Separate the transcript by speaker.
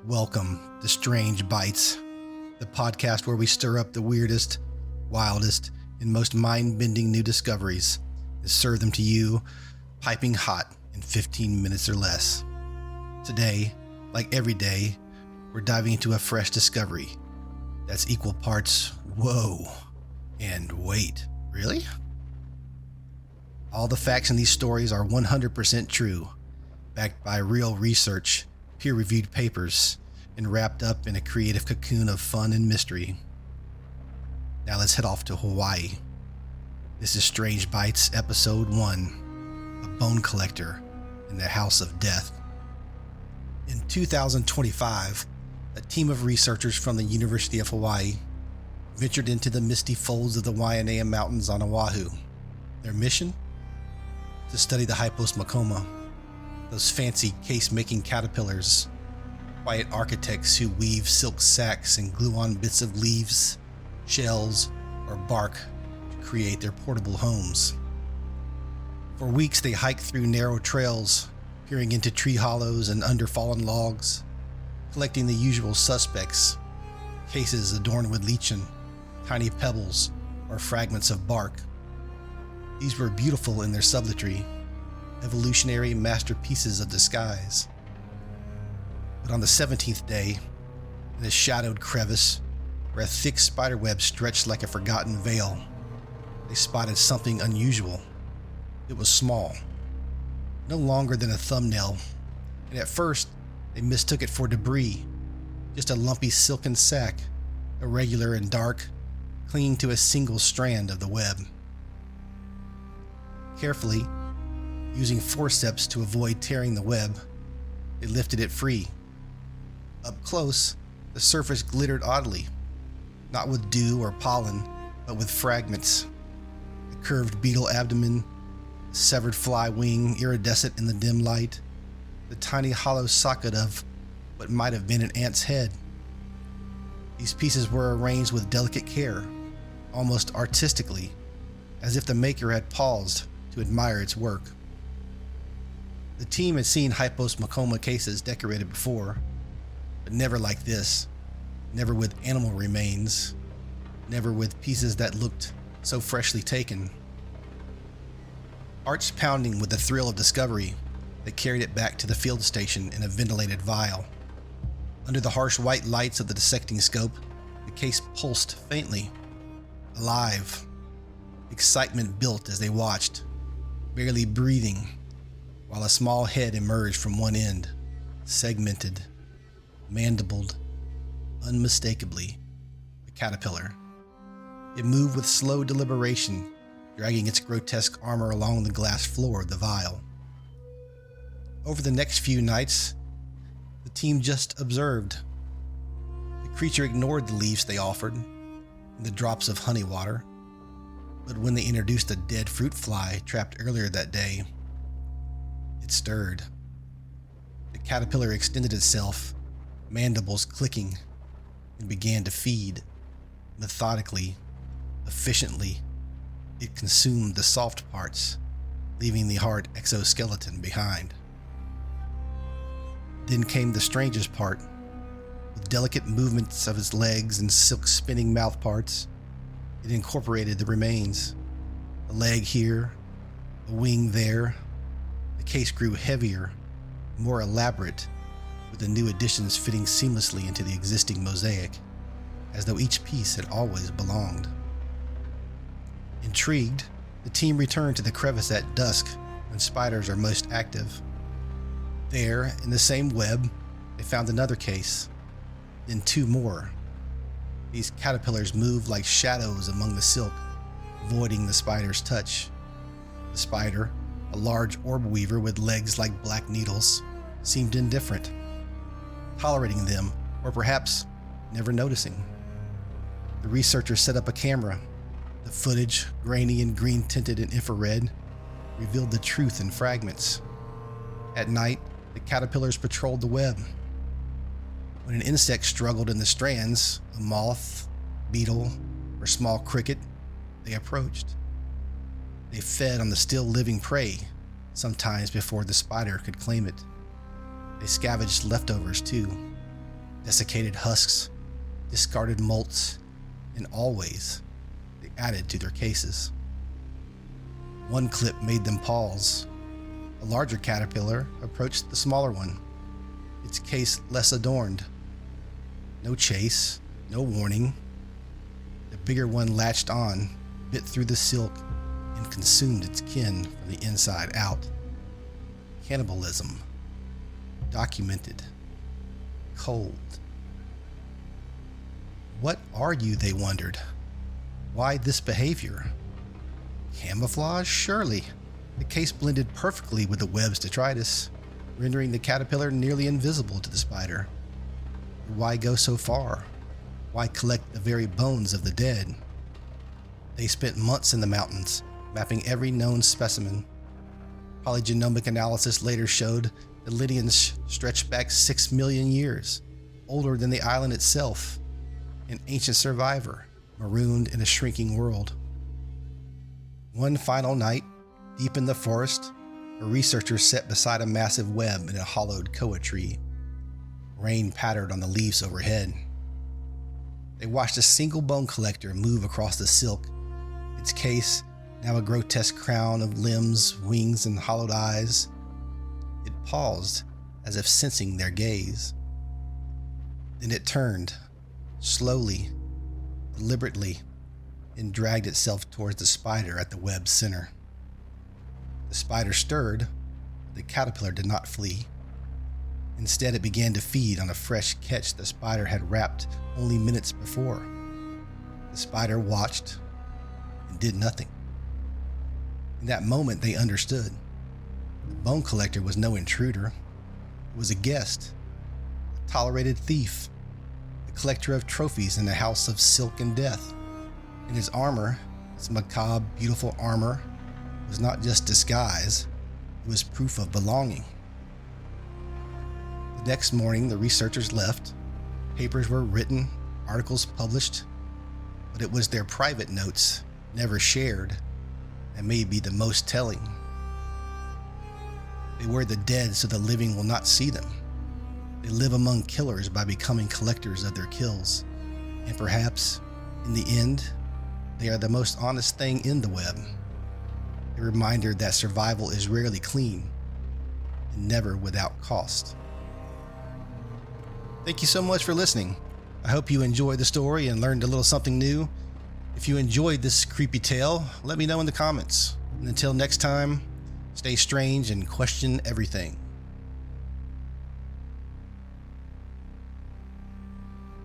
Speaker 1: Welcome to Strange Bites, the podcast where we stir up the weirdest, wildest, and most mind-bending new discoveries and serve them to you piping hot in 15 minutes or less. Today, like every day, we're diving into a fresh discovery that's equal parts whoa and wait, really? All the facts in these stories are 100% true, backed by real research, peer-reviewed papers, and wrapped up in a creative cocoon of fun and mystery. Now let's head off to Hawaii. This is Strange Bites Episode 1, A Bone Collector in the House of Death. In 2025, a team of researchers from the University of Hawaii ventured into the misty folds of the Waianae Mountains on Oahu. Their mission? To study the hyposmacoma, those fancy case-making caterpillars, quiet architects who weave silk sacks and glue on bits of leaves, shells, or bark to create their portable homes. For weeks they hiked through narrow trails, peering into tree hollows and under fallen logs, collecting the usual suspects, cases adorned with lichen, tiny pebbles, or fragments of bark. These were beautiful in their subtlety, evolutionary masterpieces of disguise. But on the 17th day, in a shadowed crevice where a thick spiderweb stretched like a forgotten veil, they spotted something unusual. It was small, no longer than a thumbnail, and at first they mistook it for debris, just a lumpy silken sack, irregular and dark, clinging to a single strand of the web. Carefully, using forceps to avoid tearing the web, they lifted it free. Up close, the surface glittered oddly, not with dew or pollen, but with fragments. A curved beetle abdomen, a severed fly wing iridescent in the dim light, the tiny hollow socket of what might have been an ant's head. These pieces were arranged with delicate care, almost artistically, as if the maker had paused to admire its work. The team had seen hyposmacoma cases decorated before, but never like this, never with animal remains, never with pieces that looked so freshly taken. Hearts pounding with the thrill of discovery, they carried it back to the field station in a ventilated vial. Under the harsh white lights of the dissecting scope, the case pulsed faintly, alive. Excitement built as they watched, barely breathing, while a small head emerged from one end, segmented, mandibled, unmistakably a caterpillar. It moved with slow deliberation, dragging its grotesque armor along the glass floor of the vial. Over the next few nights, the team just observed. The creature ignored the leaves they offered and the drops of honey water, but when they introduced a dead fruit fly trapped earlier that day, it stirred. The caterpillar extended itself, mandibles clicking, and began to feed. Methodically, efficiently, it consumed the soft parts, leaving the hard exoskeleton behind. Then came the strangest part. With delicate movements of its legs and silk-spinning mouth parts, it incorporated the remains. A leg here, a wing there. The case grew heavier, more elaborate, with the new additions fitting seamlessly into the existing mosaic, as though each piece had always belonged. Intrigued, the team returned to the crevice at dusk, when spiders are most active. There, in the same web, they found another case, then two more. These caterpillars moved like shadows among the silk, avoiding the spider's touch. The spider, a large orb weaver with legs like black needles, seemed indifferent, tolerating them, or perhaps never noticing. The researchers set up a camera. The footage, grainy and green-tinted in infrared, revealed the truth in fragments. At night, the caterpillars patrolled the web. When an insect struggled in the strands, a moth, beetle, or small cricket, they approached. They fed on the still living prey, sometimes before the spider could claim it. They scavenged leftovers too, desiccated husks, discarded molts, and always they added to their cases. One clip made them pause. A larger caterpillar approached the smaller one, its case less adorned. No chase, no warning. The bigger one latched on, bit through the silk, and consumed its kin from the inside out. Cannibalism. Documented. Cold. What are you, they wondered. Why this behavior? Camouflage? Surely. The case blended perfectly with the web's detritus, rendering the caterpillar nearly invisible to the spider. Why go so far? Why collect the very bones of the dead? They spent months in the mountains, mapping every known specimen. Polygenomic analysis later showed the lineage stretched back 6 million years, older than the island itself, an ancient survivor, marooned in a shrinking world. One final night, deep in the forest, a researcher sat beside a massive web in a hollowed koa tree. Rain pattered on the leaves overhead. They watched a single bone collector move across the silk, its case now a grotesque crown of limbs, wings, and hollowed eyes. It paused, as if sensing their gaze. Then it turned, slowly, deliberately, and dragged itself towards the spider at the web's center. The spider stirred, but the caterpillar did not flee. Instead, it began to feed on a fresh catch the spider had wrapped only minutes before. The spider watched and did nothing. In that moment, they understood. The bone collector was no intruder. It was a guest, a tolerated thief, a collector of trophies in a house of silk and death. And his armor, his macabre, beautiful armor, was not just disguise, it was proof of belonging. The next morning, the researchers left. Papers were written, articles published, but it was their private notes, never shared, that may be the most telling. They were the dead so the living will not see them. They live among killers by becoming collectors of their kills. And perhaps, in the end, they are the most honest thing in the web. A reminder that survival is rarely clean and never without cost. Thank you so much for listening. I hope you enjoyed the story and learned a little something new. If you enjoyed this creepy tale, let me know in the comments. And until next time, stay strange and question everything.